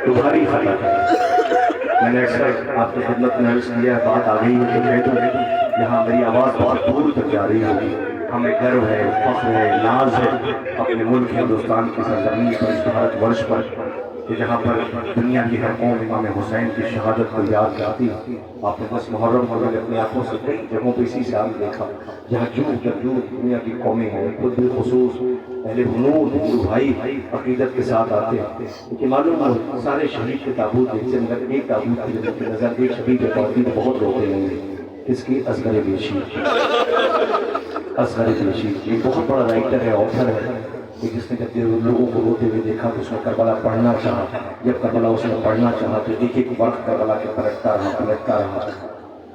تمہاری خطا ہے۔ میں نے اکثر آپ کی خدمت میں عرض کیا ہے، بات آ گئی ہے تو کہہ دوں، یہاں میری آواز بہت دور تک جا رہی ہوگی۔ ہمیں گرو ہے، فخر ہے، ناز ہے اپنے ملک ہندوستان کی سرزمین پر، اس بھارت ورش پر، کہ جہاں پر دنیا کی ہر قوم امام حسین کی شہادت کو یاد کرتی ہے۔ آپ نے بس محرم کو اپنی آنکھوں سے کئی جگہوں پہ اسی سال دیکھا، جہاں دنیا کی قومیں ہیں، خود بالخصوص اہل ہنود ہندو بھائی عقیدت کے ساتھ آتے ہیں۔ کیونکہ معلوم ہو سارے شہید کے تابوت دیکھتے ہیں، مگر ایک تابوت کی جب نظر ایک شہید کے تابوت تو بہت روتے ہوں گے، اس کی اصغر بیشی۔ اصغر بیشی ایک بہت بڑا رائٹر ہے، آتھر ہے، جس نے جب لوگوں کو روتے ہوئے دیکھا تو اس نے کربلا پڑھنا چاہا۔ جب کربلا اس نے پڑھنا چاہا تو ایک ایک وقت کربلا کے پلٹتا رہا۔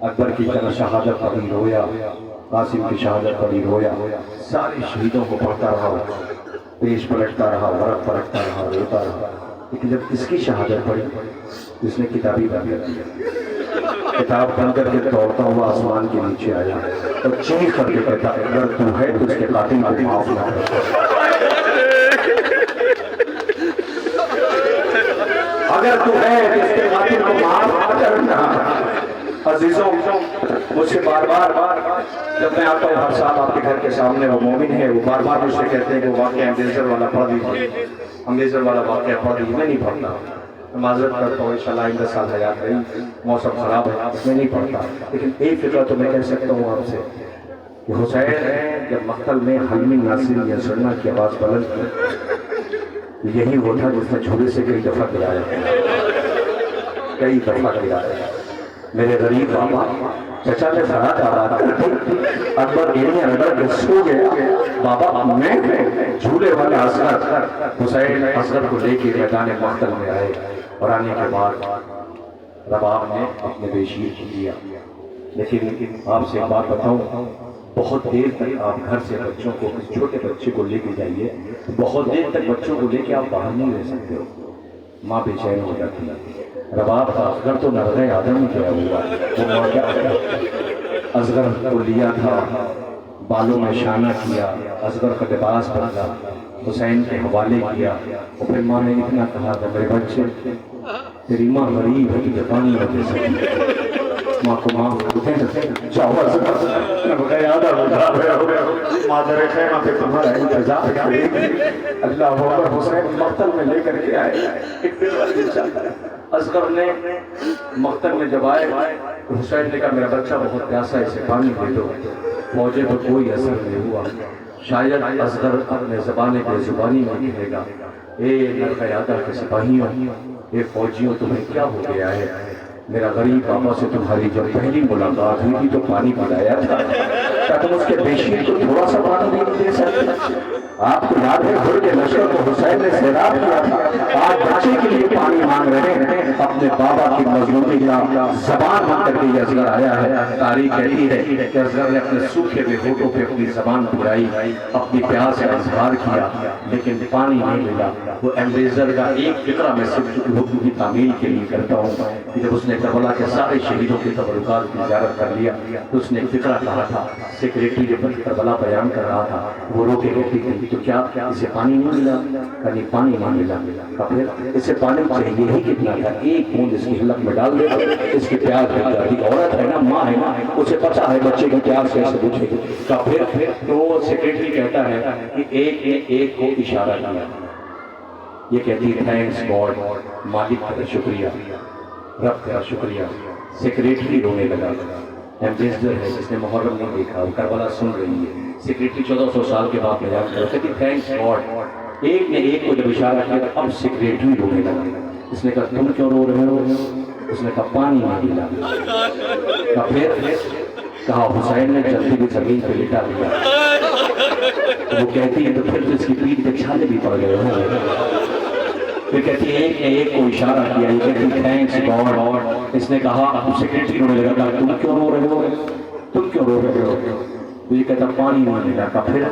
اکبر کی طرح شہادت پڑھی رویا، قاسم کی شہادت پڑھی رویا، سارے شہیدوں کو پڑھتا رہا، پیش پلٹتا رہا، ورق پلٹتا رہا، روتا رہا۔ لیکن جب اس کی شہادت پڑھی تو اس نے کتابی بند کر دیا، کتاب بند کر کے دوڑتا ہوا آسمان کے نیچے آیا اور چیخ کر کے کہتا، اگر تو ہے تو اس کے قاتل کو معاف نہ کر، اگر تو ہے تو اس کے قاتل کو معاف نہ کرنا۔ عزیزوں، مجھ سے بار بار جب میں آتا ہوں ہر سال آپ کے گھر کے سامنے، وہ مومن ہے، وہ بار بار مجھ سے کہتے ہیں کہ وہ واقعہ امبیزر والا پڑھ دیجیے، امبیزر والا واقعہ پڑھ دیجیے۔ میں نہیں پڑھتا، میں معذرت کرتا ہوں، انشاءاللہ آئندہ سال حیات رہی، موسم خراب ہے، میں نہیں پڑھتا۔ لیکن ایک فکرہ تو میں کہہ سکتا ہوں آپ سے کہ حسین جب مقتل میں حلمی ناصری یا سرنا کی آواز بلند کی، یہی وہ تھا جس نے جھولے سے کئی دفعہ گرایا، کئی دفعہ گرایا۔ میرے غریب بابا چچا نے فرات آباد کرتی، اکبر ایڑیاں اندر کے سو گیا، بابا میں جھولے والے اصغر حسین اصغر کو لے کے میدان مقتل میں آئے، اور آنے کے بعد رباب نے اپنے بے شیر کو دیا۔ لیکن آپ سے ایک بات بتاؤں، بہت دیر تک آپ گھر سے بچوں کو، چھوٹے بچے کو لے کے جائیے، بہت دیر تک بچوں کو لے کے آپ باہر نہیں رہ سکتے ہو، ماں بے چین ہو جاتی ہے۔ رباب کا اصغر تو نرغہ آدم کیا ہوا، وہ ماں کیا اصغر کو لیا تھا، بالوں میں شانہ کیا، اصغر کا لباس بدلا، حسین کے حوالے کیا، اور پھر ماں نے اتنا کہا کہ میرے بچے تیری ماں غریب ہے، تجھے پانی نہ دے سکتی، ماں کو معاف کرتے ہیں، چاہو اصغر یاد مادر خیمہ پہ تمہارا انتظار کرے گی۔ اللہ اکبر، حسین مقتل میں لے کر کے آئے، ایک دل والی چاہتا ہے۔ اصغر نے مقتل میں جب آئے تو حسین نے کہا میرا بچہ بہت پیاسا ہے، اسے پانی دے دو۔ فوجے پر کوئی اثر نہیں ہوا۔ شاید اصغر اپنے زبان بے زبانی میں کہے گا، اے نرخیادہ کے سپاہیوں، اے فوجیوں، تمہیں کیا ہو گیا ہے؟ میرا غریب بابا سے تمہاری جب پہلی ملاقات ہوئی تھی تو پانی پلایا تھا، کیا تم اس کے بیشیر کو تھوڑا سا پانی نہیں دے سکتے؟ آپ کو یاد ہے گھر کے لشکر کو حسین نے سیراب کیا تھا، آج بچے کے لیے پانی مانگ رہے ہیں، اپنے بابا کی مظلومی کا زبان بند کر کے یہ اصغر آیا ہے۔ تاریخ کہتی ہے کہ اصغر نے اپنے سوکھے ہوئے ہونٹوں پہ اپنی زبان پھرائی، اپنی پیاس کا اظہار کیا، لیکن پانی نہیں ملا۔ وہ امبیزر کا ایک فقرہ میں صرف حکم کی تعمیل کے لیے کرتا ہوں کہ جب اس نے کربلا کے سارے شہیدوں کے تبرکات کی زیارت کر لیا تو اس نے ایک فقرہ کہا تھا، سیکریٹری جب کربلا بیان کر رہا تھا، وہ رو کے کہتی تھی تو کیا اسے پانی نہیں ملا؟ کہیں پانی نہیں ملا، پھر اسے پانی چاہیے ہی کتنا تھا، ایک بوند اس کی حلق میں ڈال دے اس کی پیاس بجھ جاتی۔ عورت ہے نا، ماں ہے نا، اسے پتا ہے بچے کی پیاس کیسے بجھے گی۔ پھر تو سیکریٹری کہتا ہے کہ ایک کو اشارہ کیا، یہ کہتی ہے تھینکس گاڈ، مالک کا شکریہ، رب کا شکریہ۔ سیکریٹری رونے لگا، ایمبیسڈر ہے جس نے محرم نہیں دیکھا، وہ کربلا سن رہی ہے، سیکریٹری 1400 سال کے بعد بیان کر رہا ہے کہ تھینکس گاڈ، ایک نے ایک کو جب اشارہ کیا تو اب سیکریٹری رونے لگا۔ اس نے کہا تم کیوں رو رہے ہو؟ اس نے کہا پانی نہیں ملا۔ پھر کہا حسین نے جلدی بھی زمین پہ لٹا دیا۔ وہ کہتی ہے تو پھر اس کی پیٹھ پہ چھالے بھی پڑ گئے ہوں۔ پھر کہتی ہے ایک نے ایک کو اشارہ کیا، یہ کہتی تھینکس گاڈ۔ اس نے کہا سیکریٹری رونے لگا، تم کیوں رو رہے ہو؟ تم کیوں رو رہے ہو؟ تو یہ کہتا پانی نہیں ملا۔ کا پھر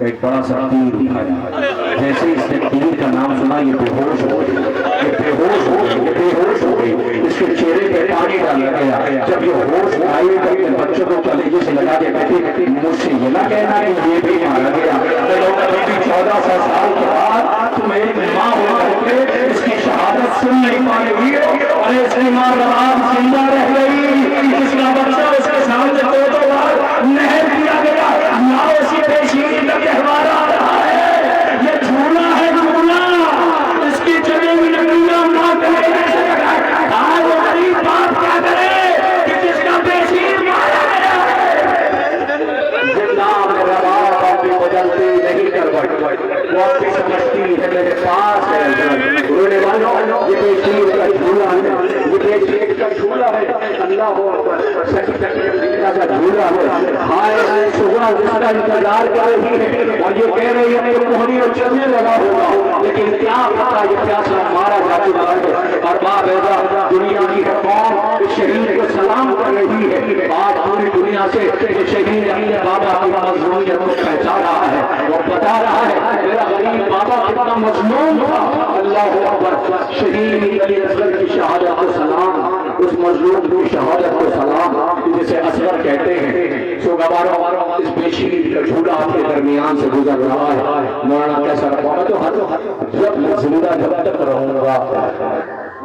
ایک بڑا سا تیر اٹھایا، جیسے اس نے تیر کا نام سنا یہ بے ہوش ہو گئی، یہ بے ہوش ہو گئی، یہ بے ہوش ہو گئی۔ اس کے چہرے پہ پانی ڈالا گیا۔ جب یہ ہوش آئی تو اپنے بچوں کو کلیجے سے لگا کے کہتی مجھ سے یہ نہ کہنا کہ یہ بھی مارا گیا۔ 1400 سال کے بعد تم ایک ماں ہو کر کے اس کی شہادت سن نہیں پا رہی اور اس کی ماں رات زندہ رہ گئی، اس کا بچہ اس کے سامنے دو بار نہر دیا گیا، نہ اسی پیشگی کا تہوار آ رہا ہے، یہ جھولا ہے جھولا، اس کی چلی ہوئی نگریاں نہ کرے، آج غریب باپ کیا کرے کہ جس کا پیشگی مارا گیا ہے، زندہ میرا باپ اپنی بدلتی نہیں کر بڑھ، وہ اپنی سمجھتی ہے میرے پاس ہے، رونے والوں یہ پیشگی کا جھولا ہے، یہ پیشگی کا جھولا ہے، اللہ ہو سچ کا جھولا ہے، ہائے صبح جس کا انتظار کر رہی ہے اور یہ کہہ رہی ہے کہ کوہنی اور چلنے لگا ہوگا، لیکن کیا پتا یہ پیاسا مارا جا چکا ہے، اور باپ ایسا دنیا کی ہے قوم اس شہید کو سلام کر رہی ہے، آج پوری دنیا سے یہ شہید اپنے بابا کی مظلومیت کو پہچان رہا ہے، وہ بتا رہا ہے میرا غریب بابا کتنا مظلوم تھا، اللہ اکبر، شہید علی اصغر کی شہادت کو سلام، اس مظلوم کی شہادت کو سلام جسے اصغر کہتے ہیں، سو گواروں اس بے شہید کا جھولا آپ کے درمیان سے گزر رہا ہے، مولانا کیسا رہا تو جب میں زندہ جب تک رہوں گا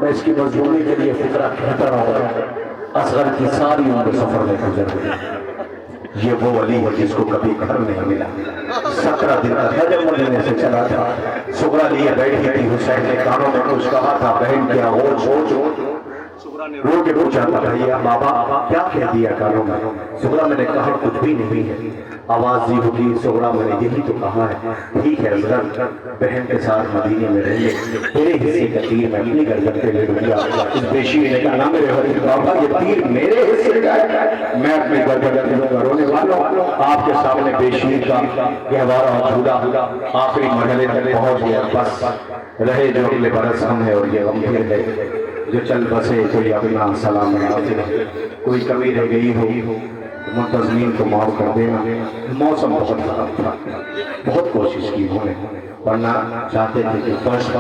میں اس کی مظلومی کے لیے فکرہ کہتا رہوں گا، اصغر کی ساری عمر سفر میں گزر گئی، یہ وہ ولی ہے جس کو کبھی گھر نہیں ملا، 17 دن حجر مدینے سے چلا تھا، سغرا لیے بیٹھی تھی، حسین نے کانوں میں کچھ کہا تھا، بہن کیا ہو رو کے پوچھا تھا بھیا بابا کیا کہہ دیا کانوں میں، سغرا میں نے کہا کچھ بھی نہیں ہے، آواز دی ہوگی، سغرا میں نے یہی تو کہا ہے، ٹھیک ہے اصغر بہن کے ساتھ مدینے میں رہیے، تیرے حصے کا تیر میں اپنی گردن پہ لے لوں گا، اس بیشیر نے کہا نہ میرے حضرت بابا یہ تیر میرے حصے کا ہے، میں اپنی گردن پہ لوں گا، رونے والوں آپ کے سامنے بیشیر کا گہوارہ جھولا آخری مرحلے تک پہنچ گیا، بس رہے جو اگلے برس ہم ہے اور یہ غم پھر ہے، جو چل بسے کوئی اپنا سلام ہے، کوئی کمی رہ گئی ہو منتظمین کو معاف کر دینا، موسم بہت خراب تھا، بہت کوشش کی انہوں نے، ورنہ چاہتے تھے کہ فرسٹ